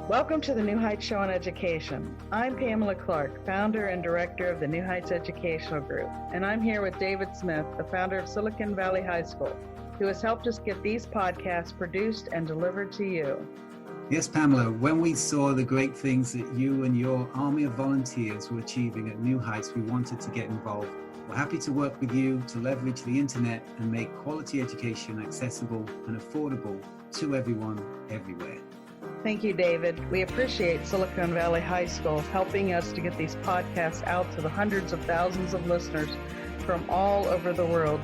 Welcome to the New Heights Show on Education. I'm Pamela Clark, founder and director of the New Heights Educational Group, and I'm here with David Smith, the founder of Silicon Valley High School, who has helped us get these podcasts produced and delivered to you. Yes, Pamela, when we saw the great things that you and your army of volunteers were achieving at New Heights, we wanted to get involved. We're happy to work with you to leverage the internet and make quality education accessible and affordable to everyone, everywhere. Thank you, David. We appreciate Silicon Valley High School helping us to get these podcasts out to the hundreds of thousands of listeners from all over the world.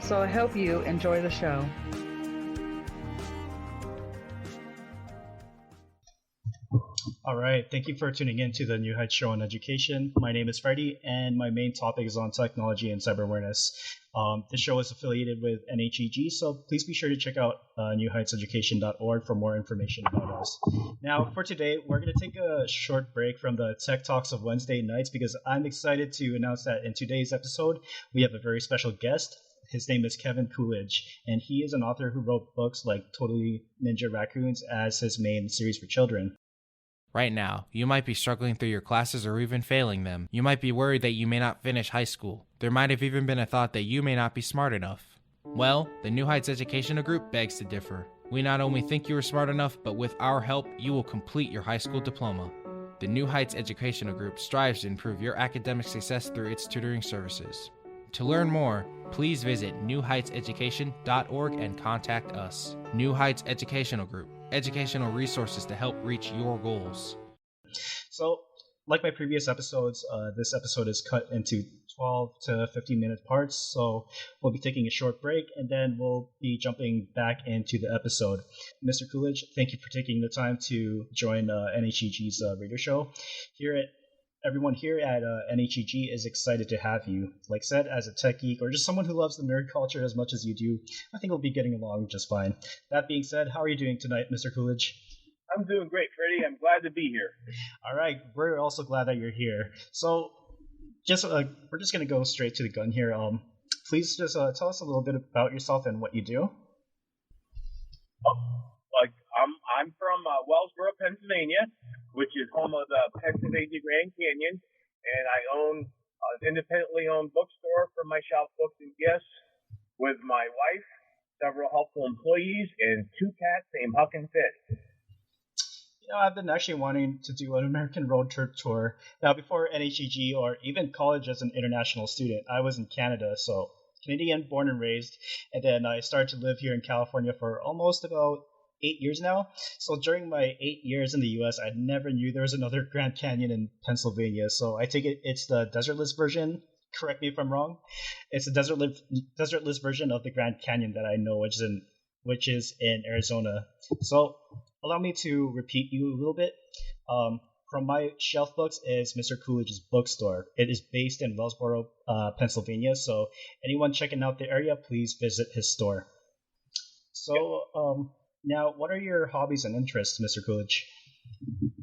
So I hope you enjoy the show. All right. Thank you for tuning in to the New Heights Show on Education. My name is Freddie, and my main topic is on technology and cyber awareness. The show is affiliated with NHEG, so please be sure to check out newheightseducation.org for more information about us. Now, for today, we're going to take a short break from the Tech Talks of Wednesday nights because I'm excited to announce that in today's episode, we have a very special guest. His name is Kevin Coolidge, and he is an author who wrote books like Totally Ninja Raccoons as his main series for children. Right now, you might be struggling through your classes or even failing them. You might be worried that you may not finish high school. There might have even been a thought that you may not be smart enough. Well, the New Heights Educational Group begs to differ. We not only think you are smart enough, but with our help, you will complete your high school diploma. The New Heights Educational Group strives to improve your academic success through its tutoring services. To learn more, please visit newheightseducation.org and contact us. New Heights Educational Group. Educational resources to help reach your goals. So, like my previous episodes, this episode is cut into 12 to 15-minute parts, so we'll be taking a short break, and then we'll be jumping back into the episode. Mr. Coolidge, thank you for taking the time to join NHEG's radio show. Everyone here at NHEG is excited to have you. Like I said, as a tech geek or just someone who loves the nerd culture as much as you do, I think we'll be getting along just fine. That being said, how are you doing tonight, Mr. Coolidge? I'm doing great, Freddie. I'm glad to be here. All right, we're also glad that you're here. So, we're just gonna go straight to the gun here. Please just tell us a little bit about yourself and what you do. I'm from Wellsboro, Pennsylvania, which is home of the Pennsylvania Grand Canyon, and I own an independently owned bookstore for my shop books and gifts with my wife, several helpful employees, and two cats named Huck and Finn. I've been actually wanting to do an American road trip tour. Now, before NHEG or even college as an international student, I was in Canada, so Canadian, born and raised, and then I started to live here in California for almost about 8 years now. So during my 8 years in the US, I never knew there was another Grand Canyon in Pennsylvania. So I take it it's the desertless version. Correct me if I'm wrong. It's the desertless version of the Grand Canyon that I know, which is in Arizona. So allow me to repeat you a little bit. From my shelf books is Mr. Coolidge's bookstore. It is based in Wellsboro, Pennsylvania. So anyone checking out the area, please visit his store. So now, what are your hobbies and interests, Mr. Coolidge?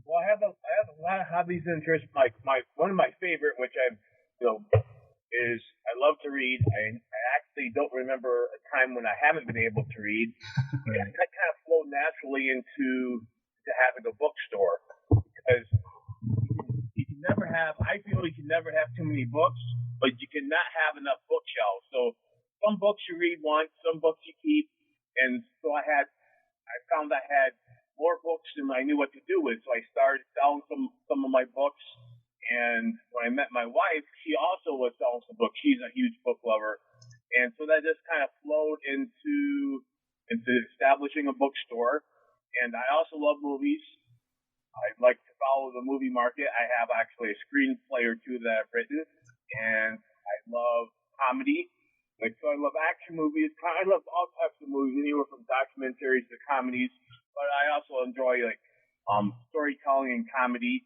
Well, I have a lot of hobbies and interests. One of my favorite, which is I love to read. I actually don't remember a time when I haven't been able to read. Right. I kind of flow naturally into having a bookstore because you can never have. I feel you can never have too many books, but you cannot have enough bookshelves. So some books you read once, some books you keep, and so I found I had more books than I knew what to do with. So I started selling some of my books. And when I met my wife, she also was selling some books. She's a huge book lover. And so that just kind of flowed into establishing a bookstore. And I also love movies. I like to follow the movie market. I have actually a screenplay or two that I've written. And I love comedy. So I love action movies. I love all types of movies, anywhere from documentaries to comedies. But I also enjoy storytelling and comedy.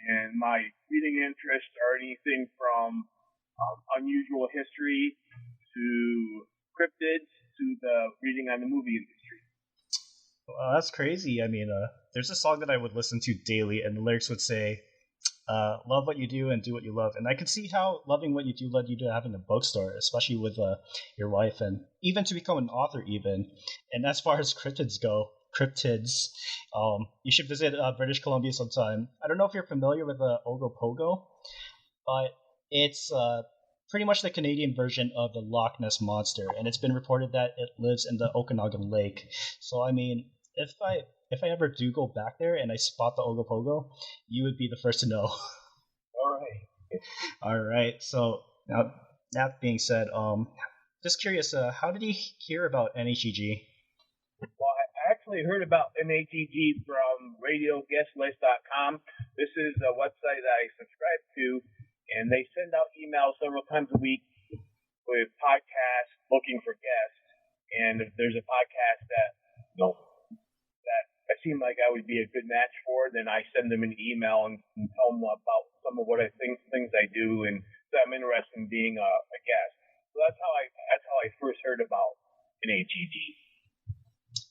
And my reading interests are anything from unusual history to cryptids to the reading on the movie industry. That's crazy. I mean, there's a song that I would listen to daily, and the lyrics would say, love what you do and do what you love. And I can see how loving what you do led you to having a bookstore, especially with your wife, and even to become an author even. And as far as cryptids go, cryptids. You should visit British Columbia sometime. I don't know if you're familiar with the Ogopogo, but it's pretty much the Canadian version of the Loch Ness Monster, and it's been reported that it lives in the Okanagan Lake. So, I mean, if I ever do go back there and I spot the Ogopogo, you would be the first to know. All right. All right. So now that being said, just curious, how did you hear about NHEG? Well, I actually heard about NHEG from RadioGuestList.com. This is a website that I subscribe to, and they send out emails several times a week with podcasts looking for guests. And if there's a podcast that that I seem like I would be a good match for, then I send them an email and tell them about some of what I think things I do, and that I'm interested in being a guest. So that's how I first heard about NHEG.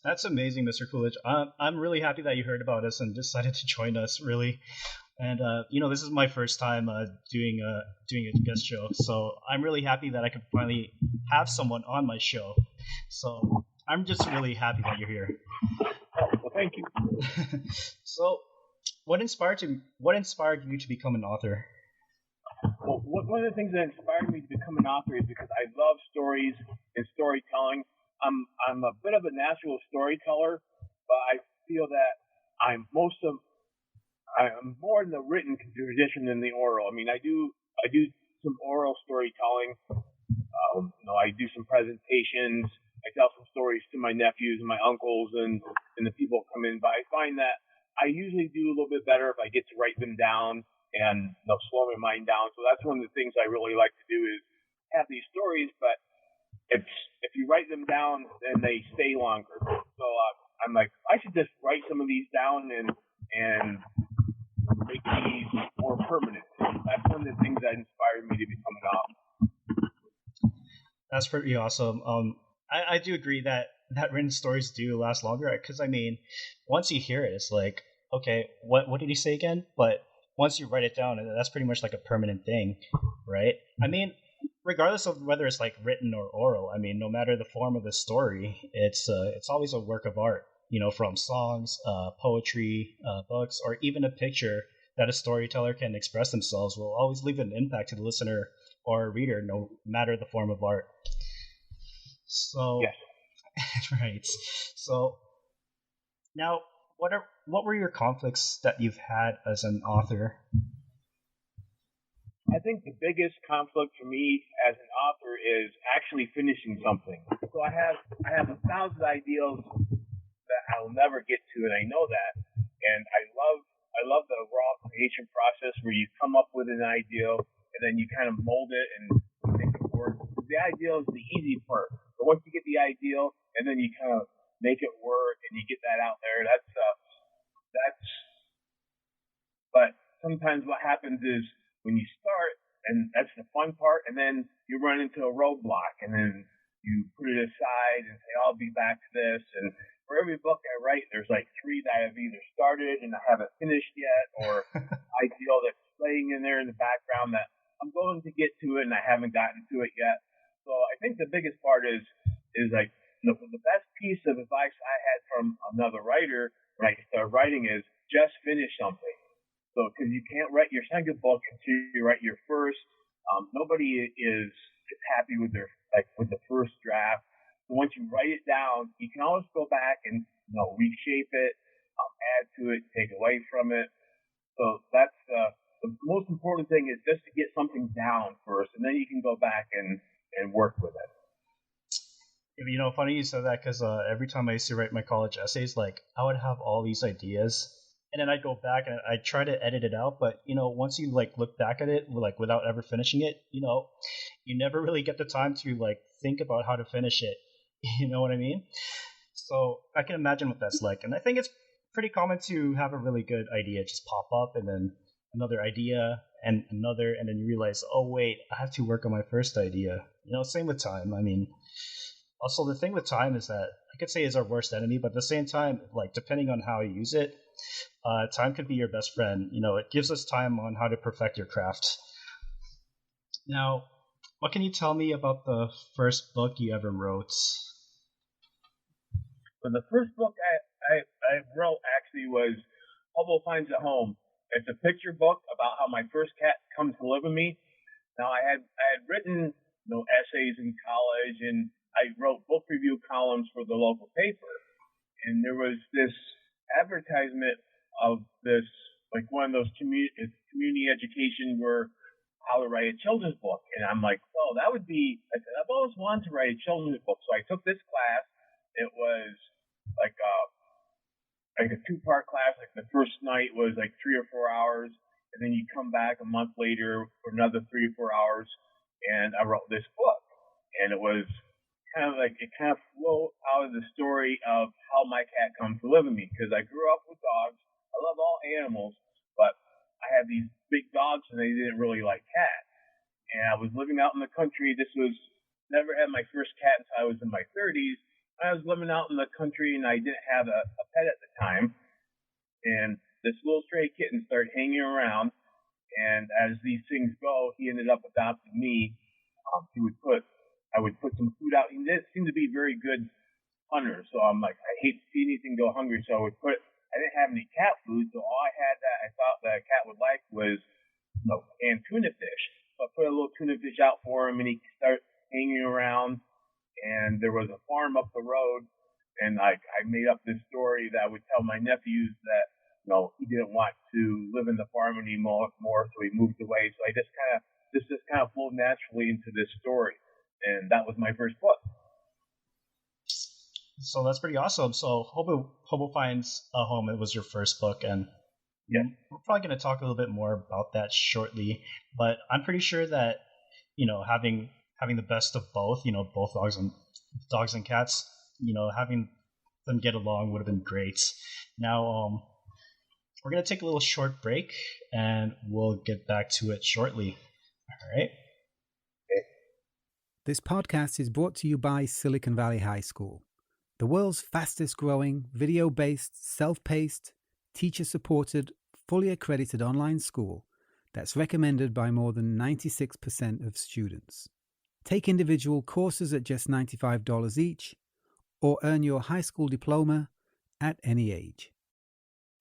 That's amazing, Mr. Coolidge. I'm really happy that you heard about us and decided to join us. Really, and this is my first time doing a guest show, so I'm really happy that I could finally have someone on my show. So I'm just really happy that you're here. Well, thank you. So, what inspired you to become an author? Well, one of the things that inspired me to become an author is because I love stories and storytelling. I'm a bit of a natural storyteller, but I feel that I'm more in the written tradition than the oral. I mean, I do some oral storytelling. I do some presentations. I tell some stories to my nephews and my uncles and the people who come in. But I find that I usually do a little bit better if I get to write them down and slow my mind down. So that's one of the things I really like to do is have these stories, but if you write them down, then they stay longer. So I'm like, I should just write some of these down and make these more permanent. That's one of the things that inspired me to become an author. That's pretty awesome. I do agree that written stories do last longer, because I mean, once you hear it, it's like, okay, what did he say again? But once you write it down, that's pretty much like a permanent thing, right? I mean, regardless of whether it's like written or oral, I mean, no matter the form of the story, it's always a work of art. From songs, poetry, books, or even a picture that a storyteller can express themselves will always leave an impact to the listener or reader, no matter the form of art. So, yes. Right. So, now, what were your conflicts that you've had as an author? I think the biggest conflict for me as an author is actually finishing something. So I have 1,000 ideas that I'll never get to, and I know that. And I love the raw creation process where you come up with an idea and then you kind of mold it and make it work. The idea is the easy part. But once you get the idea and then you kind of make it work and you get that out there, but sometimes what happens is when you start, and that's the fun part, and then you run into a roadblock, and then you put it aside and say, I'll be back to this. And for every book I write, there's like 3 that I've either started and I haven't finished yet, or I feel that's playing in there in the background that I'm going to get to it and I haven't gotten to it yet. So I think the biggest part is like the best piece of advice I had from another writer when I started writing is just finish something. So, because you can't write your second book until you write your first. Nobody is happy with with the first draft. So once you write it down, you can always go back and reshape it, add to it, take away from it. So that's the most important thing is just to get something down first, and then you can go back and work with it. Funny you said that, because every time I used to write my college essays, like I would have all these ideas. And then I'd go back and I'd try to edit it out, but once you look back at it without ever finishing it, you never really get the time to think about how to finish it. You know what I mean? So I can imagine what that's like, and I think it's pretty common to have a really good idea just pop up, and then another idea and another, and then you realize, oh wait, I have to work on my first idea. Same with time. I mean, also the thing with time is that I could say is our worst enemy, but at the same time, depending on how you use it, time could be your best friend. It gives us time on how to perfect your craft. Now, what can you tell me about the first book you ever wrote? So the first book I I wrote actually was Hobo Finds at Home. It's a picture book about how my first cat comes to live with me. Now I had written essays in college, and I wrote book review columns for the local paper. And there was this advertisement of this, like one of those community education where how to write a children's book. And I'm like, well, that would be, I said, I've always wanted to write a children's book. So I took this class. It was like a 2-part class. Like the first night was like 3 or 4 hours. And then you come back a month later for another 3 or 4 hours. And I wrote this book. And it was kind of flowed out of the story of how my cat comes to live with me. Because I grew up with dogs. I love all animals, but I had these big dogs and they didn't really like cats. And I was living out in the country. Never had my first cat until I was in my 30s. I was living out in the country and I didn't have a pet at the time. And this little stray kitten started hanging around. And as these things go, he ended up adopting me. I would put some food out. He didn't seem to be a very good hunter. So I'm like, I hate to see anything go hungry. So I didn't have any cat food. So all I had that I thought that a cat would like was canned tuna fish. So I put a little tuna fish out for him and he started hanging around. And there was a farm up the road. And I made up this story that I would tell my nephews that, he didn't want to live in the farm anymore, so he moved away. So I just kind of flowed naturally into this story. And that was my first book. So that's pretty awesome. So Hobo Finds a Home, it was your first book, and yeah, we're probably going to talk a little bit more about that shortly. But I'm pretty sure that having the best of both, both dogs and cats, having them get along would have been great. Now, we're going to take a little short break, and we'll get back to it shortly. All right. This podcast is brought to you by Silicon Valley High School, the world's fastest growing, video-based, self-paced, teacher-supported, fully accredited online school that's recommended by more than 96% of students. Take individual courses at just $95 each, or earn your high school diploma at any age.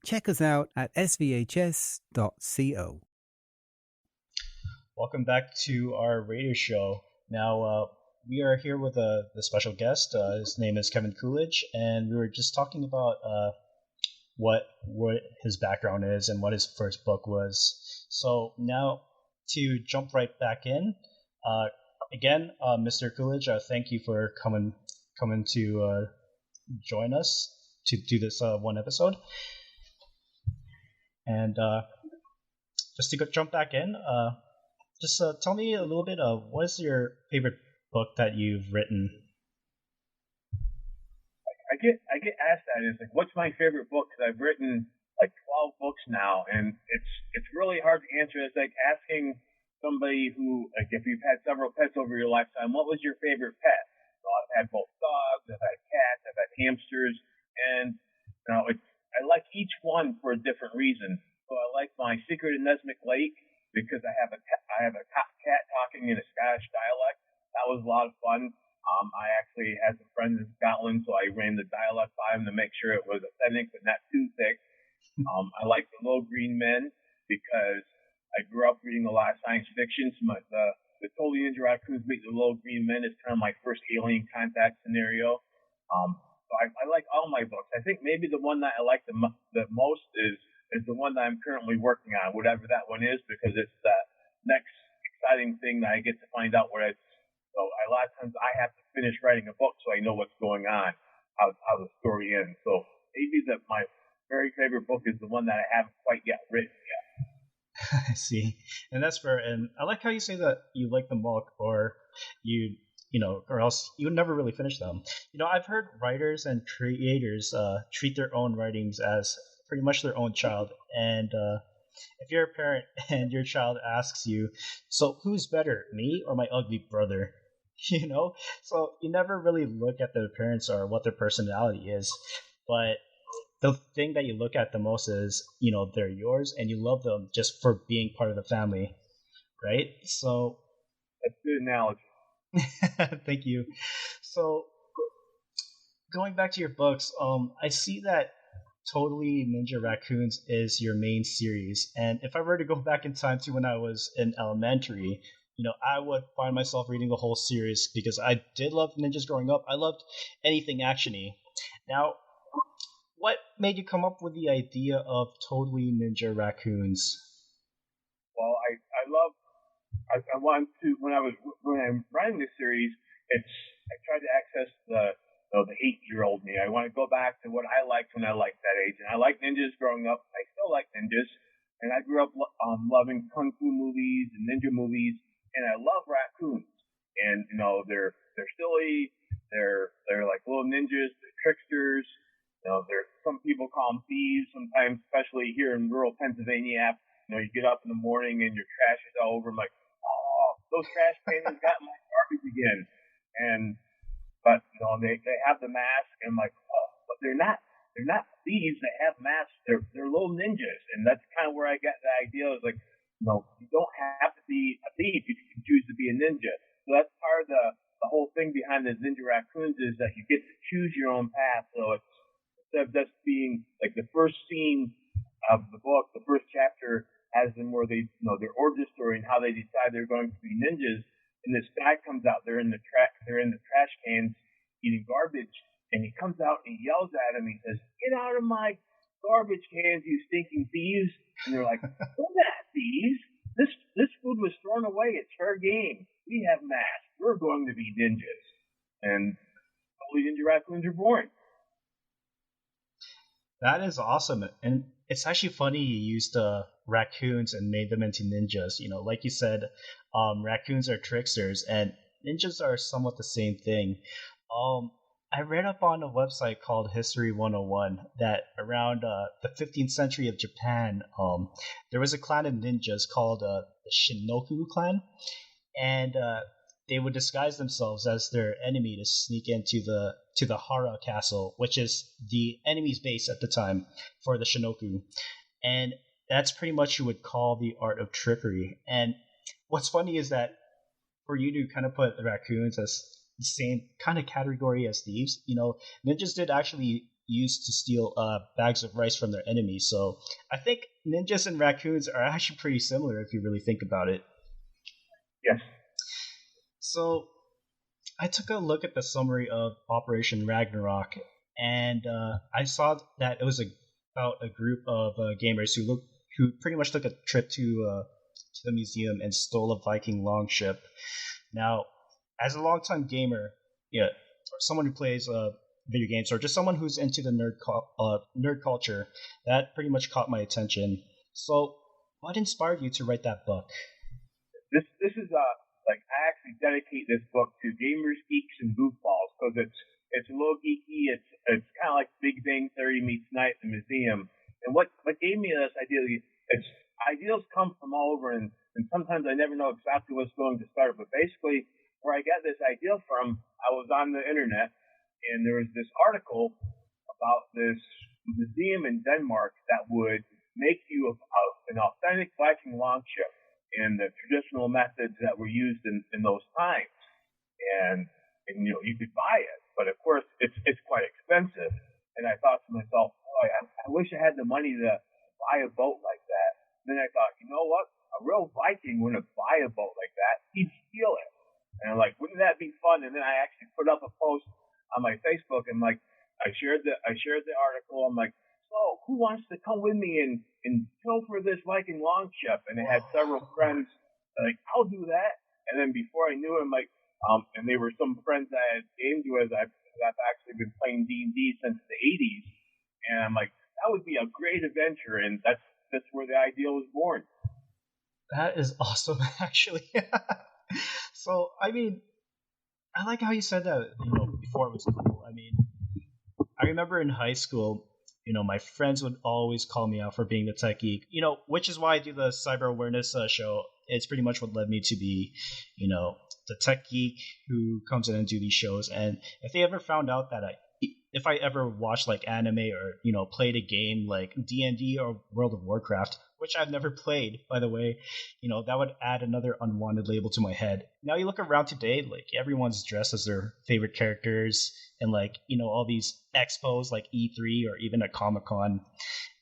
Check us out at svhs.co. Welcome back to our radio show. Now, we are here with the special guest. His name is Kevin Coolidge, and we were just talking about what his background is and what his first book was. So now, to jump right back in, again, Mr. Coolidge, thank you for coming to join us to do this one episode. And just to jump back in, just tell me a little bit of what is your favorite book that you've written? I get asked that. It's like, what's my favorite book? Because I've written like 12 books now, and it's really hard to answer. It's like asking somebody who, like, if you've had several pets over your lifetime, what was your favorite pet? So I've had both dogs, I've had cats, I've had hamsters, and I like each one for a different reason. So I like my Secret of Nesmic Lake because I have a cat talking in a Scottish dialect. That was a lot of fun. I actually had some friends in Scotland, so I ran the dialect by them to make sure it was authentic but not too thick. I like The Little Green Men because I grew up reading a lot of science fiction. So the Totally Ninja Raccoons Meet the Little Green Men is kind of my first alien contact scenario. So I like all my books. I think maybe the one that I like the most is the one that I'm currently working on, whatever that one is, because it's that next exciting thing that I get to find out what it's. So a lot of times I have to finish writing a book so I know what's going on, how the story ends. So maybe my very favorite book is the one that I haven't quite yet written yet. I see, and that's fair. And I like how you say that you like them all, or or else you would never really finish them. I've heard writers and creators treat their own writings as pretty much their own child. And if you're a parent and your child asks you, so who's better, me or my ugly brother? So you never really look at their parents or what their personality is. But the thing that you look at the most is, they're yours and you love them just for being part of the family, right? So that's a good analogy. Thank you. So going back to your books, I see that Totally Ninja Raccoons is your main series. And if I were to go back in time to when I was in elementary, I would find myself reading the whole series because I did love ninjas growing up. I loved anything actiony. Now, what made you come up with the idea of Totally Ninja Raccoons? Well, I wanted to when I'm writing this series, I tried to access the 8-year-old me. I want to go back to what I liked when I liked that age, and I liked ninjas growing up. I still like ninjas, and I grew up loving kung fu movies and ninja movies, and I love raccoons. And they're silly, they're like little ninjas, they're tricksters. Some people call them thieves sometimes, especially here in rural Pennsylvania. You get up in the morning and your trash is all over. I'm like, oh, those trash cans got my garbage again. But they have the mask, and I'm like, oh, but they're not thieves. They have masks. They're little ninjas, and that's kind of where I got the idea. I was like, you don't have to be a thief. You can choose to be a ninja. So that's part of the whole thing behind the Ninja Raccoons is that you get to choose your own path. So it's instead of just being like the first scene of the book, the first chapter has them where they their origin story and how they decide they're going to be ninjas. And this guy comes out, they're in the trash cans eating garbage, and he comes out and he yells at him. He says, "Get out of my garbage cans, you stinking thieves!" And they're like, "We're not thieves. This food was thrown away. It's fair game. We have masks. We're going to be ninjas." And Totally Ninja Raccoons are born. That is awesome, and it's actually funny you used raccoons and made them into ninjas. Like you said, raccoons are tricksters, and ninjas are somewhat the same thing. I read up on a website called History 101 that around the 15th century of Japan, there was a clan of ninjas called the Shinoku clan, and they would disguise themselves as their enemy to sneak into the Hara castle, which is the enemy's base at the time for the Shinoku. And that's pretty much you would call the art of trickery. And what's funny is that for you to kind of put the raccoons as the same kind of category as thieves, ninjas did actually used to steal bags of rice from their enemies. So I think ninjas and raccoons are actually pretty similar if you really think about it. Yes. So I took a look at the summary of Operation Ragnarok, and I saw that it was about a group of gamers who pretty much took a trip to the museum and stole a Viking longship. Now, as a longtime gamer, or someone who plays video games, or just someone who's into the nerd culture, that pretty much caught my attention. So, what inspired you to write that book? This is I actually dedicate this book to gamers, geeks, and goofballs because it's a little geeky. It's kind of like Big Bang Theory meets Night at the Museum. And what gave me this idea? Ideas come from all over, and sometimes I never know exactly what's going to start. But basically, where I got this idea from, I was on the internet, and there was this article about this museum in Denmark that would make you an authentic Viking longship in the traditional methods that were used in those times. And you could buy it, but of course it's quite expensive. And I thought to myself, boy, I wish I had the money to buy a boat like that. And then I thought, you know what? A real Viking wouldn't buy a boat like that. He'd steal it. And I'm like, wouldn't that be fun? And then I actually put up a post on my Facebook, and I shared the article. I'm like, so who wants to come with me and pilfer this Viking longship? And I had several friends like, I'll do that. And then before I knew it, I'm like, and they were some friends I had gamed with. I've actually been playing D&D since the 80s, and I'm like, that would be a great adventure, and that's where the idea was born. That is awesome, actually. So, I mean, I like how you said that, before it was cool. I mean, I remember in high school, my friends would always call me out for being the tech geek, which is why I do the cyber awareness show. It's pretty much what led me to be, the tech geek who comes in and do these shows. And if they ever found out that if I ever watched like anime or, played a game like D&D or World of Warcraft, which I've never played, by the way. That would add another unwanted label to my head. Now you look around today, like everyone's dressed as their favorite characters, and like all these expos like E3 or even at Comic-Con.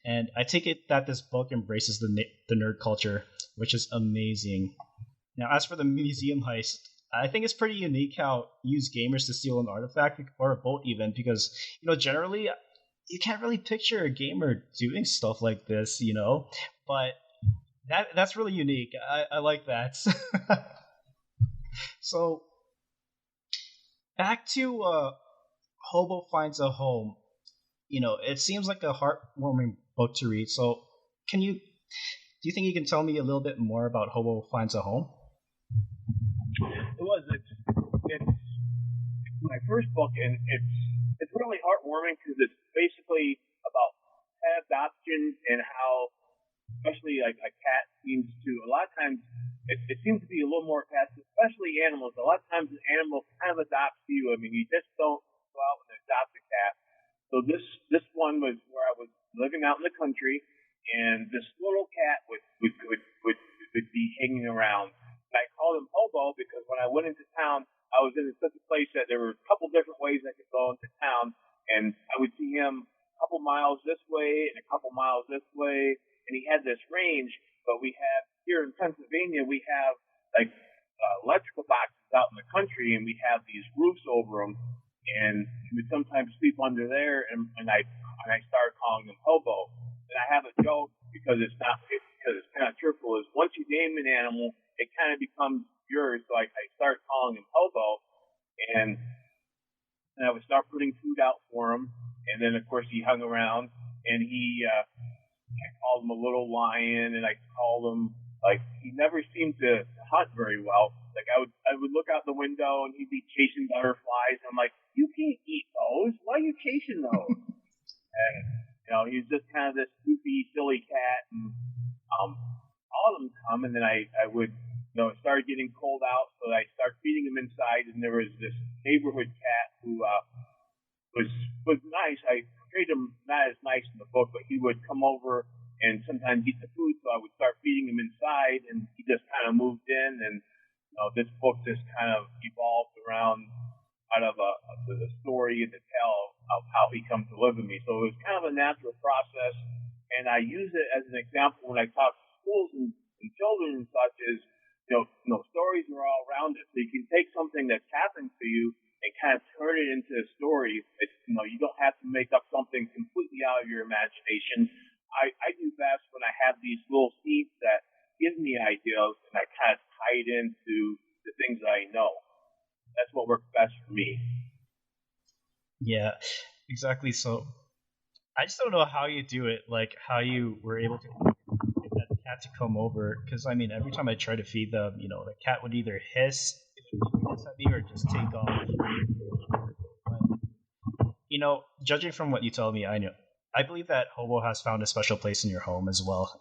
And I take it that this book embraces the nerd culture, which is amazing. Now, as for the museum heist, I think it's pretty unique how you use gamers to steal an artifact or a boat even, because generally you can't really picture a gamer doing stuff like this, but that's really unique. I like that. So back to Hobo Finds a Home. It seems like a heartwarming book to read. So do you think you can tell me a little bit more about Hobo Finds a Home? It's my first book, and it's really heartwarming because it's basically about pet adoption and how, especially like a cat seems to, a lot of times it seems to be a little more cats, especially animals. A lot of times an animal kind of adopts you. I mean, you just don't go out and adopt a cat. So this one was where I was living out in the country, and this little cat would be hanging around. And I called him Hobo because when I went into town, I was in such a place that there were a couple different ways I could go into town, and I would see him a couple miles this way and a couple miles this way, and he had this range. But we have here in Pennsylvania, we have like electrical boxes out in the country, and we have these roofs over them, and he would sometimes sleep under there, and I started calling him Hobo. And I have a joke because it's kind of truthful. Is once you name an animal, it kind of becomes yours. So I started calling him Hobo, and I would start putting food out for him. And then of course he hung around, and I called him a little lion, and I called him, like, he never seemed to hunt very well. Like I would look out the window and he'd be chasing butterflies. I'm like, you can't eat those. Why are you chasing those? And he's just kind of this goofy, silly cat. And all of them come, and then I would, it started getting cold out, so I started feeding him inside. And there was this neighborhood cat who was nice. I portrayed him not as nice in the book, but he would come over and sometimes eat the food, so I would start feeding him inside, and he just kind of moved in. And this book just kind of evolved around out of the story and the tell of how he comes to live with me. So it was kind of a natural process, and I use it as an example when I talk to schools and children and such. Is stories are all around it, so you can take something that's happened to you and kind of turn it into a story. It's, you don't have to make up something completely out of your imagination. I do best when I have these little seeds that give me ideas, and I kind of tie it into the things that I know. That's what works best for me. Yeah, exactly. So I just don't know how you do it, like how you were able to get that cat to come over. Because I mean, every time I try to feed them, the cat would either hiss at me or just take off. But, judging from what you told me, I believe that Hobo has found a special place in your home as well.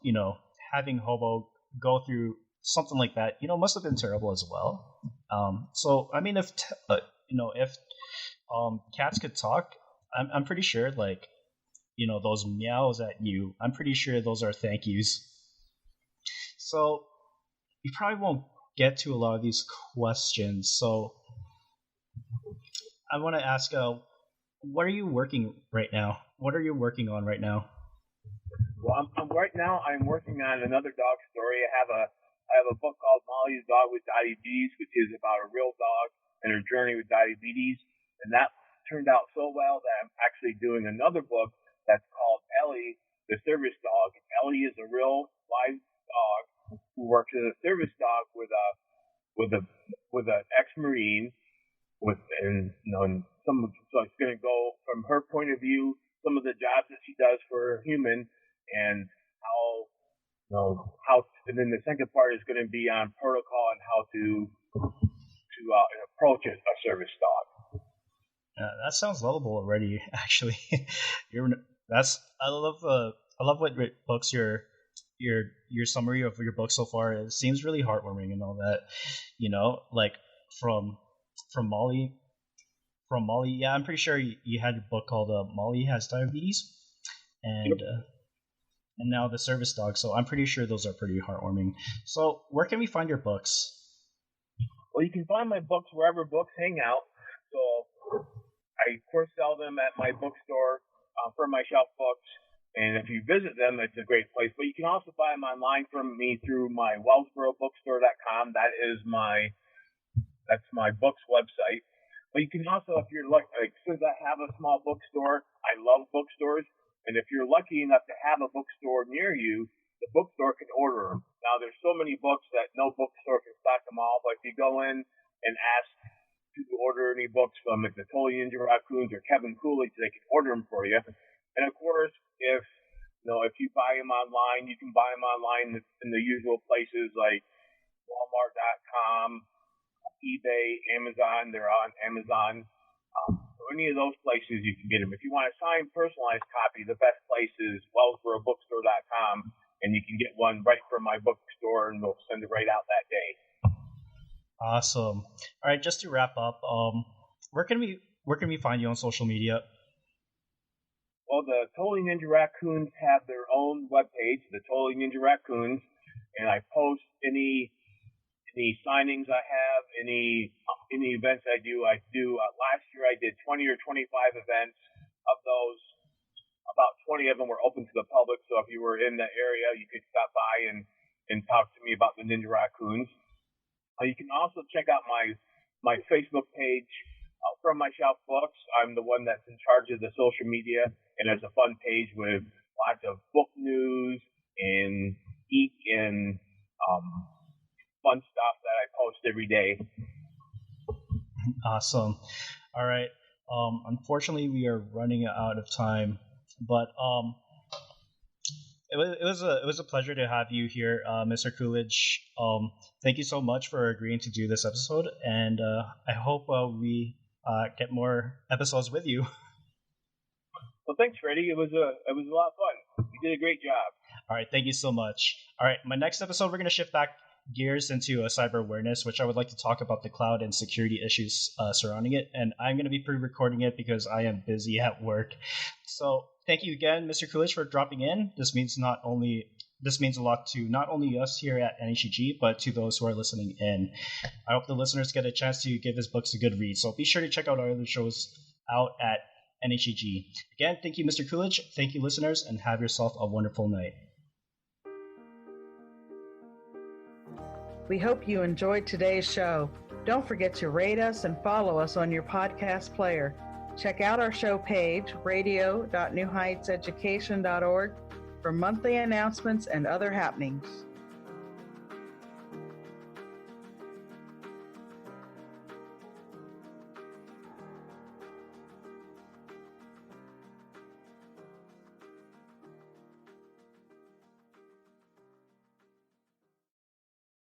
Having Hobo go through something like that, must have been terrible as well. So I mean, if cats could talk, I'm pretty sure, like, those meows at you, I'm pretty sure those are thank yous. So you probably won't get to a lot of these questions. So I want to ask, what are you working right now? What are you working on right now? Well, right now I'm working on another dog story. I have a book called Molly's Dog with Diabetes, which is about a real dog and her journey with diabetes. And that turned out so well that I'm actually doing another book that's called Ellie, the Service Dog. Ellie is a real live dog who works as a service dog with an ex-Marine. So it's going to go from her point of view, some of the jobs that she does for a human, and how, and then the second part is going to be on protocol and how to approach a service dog. That sounds lovable already. Actually, I love what books your summary of your book so far. It seems really heartwarming and all that. Like from Molly. Yeah, I'm pretty sure you had a book called Molly Has Diabetes, and and now the service dog. So I'm pretty sure those are pretty heartwarming. So where can we find your books? Well, you can find my books wherever books hang out. So I, of course, sell them at my bookstore for my shelf books. And if you visit them, it's a great place. But you can also buy them online from me through my wellsborobookstore.com. That's my books website. But you can also, if you're lucky, like, since I have a small bookstore, I love bookstores. And if you're lucky enough to have a bookstore near you, the bookstore can order them. Now, there's so many books that no bookstore can stock them all. But if you go in and ask to order any books from like the Totally Ninja Raccoons or Kevin Coolidge, they can order them for you. And of course, if you buy them online, you can buy them online in the usual places like Walmart.com, eBay, Amazon. They're on Amazon. So any of those places you can get them. If you want a signed, personalized copy, the best place is wellsborobookstore.com, and you can get one right from my bookstore, and they'll send it right out that day. Awesome. All right, just to wrap up, where can we find you on social media? Well, the Totally Ninja Raccoons have their own webpage, the Totally Ninja Raccoons, and I post any signings I have, any events I do. Last year I did 20 or 25 events. Of those, about 20 of them were open to the public. So if you were in the area, you could stop by and talk to me about the Ninja Raccoons. You can also check out my Facebook page. From my shelf books, I'm the one that's in charge of the social media, and it's a fun page with lots of book news and geek and fun stuff that I post every day. Awesome. All right. Unfortunately, we are running out of time, but it was a pleasure to have you here, Mr. Coolidge. Thank you so much for agreeing to do this episode, and I hope we get more episodes with you. Well, thanks, Freddie. It was a lot of fun. You did a great job. All right, thank you so much. All right, my next episode, we're going to shift back gears into cyber awareness, which I would like to talk about the cloud and security issues surrounding it. And I'm going to be pre-recording it because I am busy at work. So thank you again, Mr. Coolidge, for dropping in. This means a lot to not only us here at NHEG, but to those who are listening in. I hope the listeners get a chance to give his books a good read. So be sure to check out our other shows out at NHEG. Again, thank you, Mr. Coolidge. Thank you, listeners, and have yourself a wonderful night. We hope you enjoyed today's show. Don't forget to rate us and follow us on your podcast player. Check out our show page, radio.newheightseducation.org, for monthly announcements and other happenings.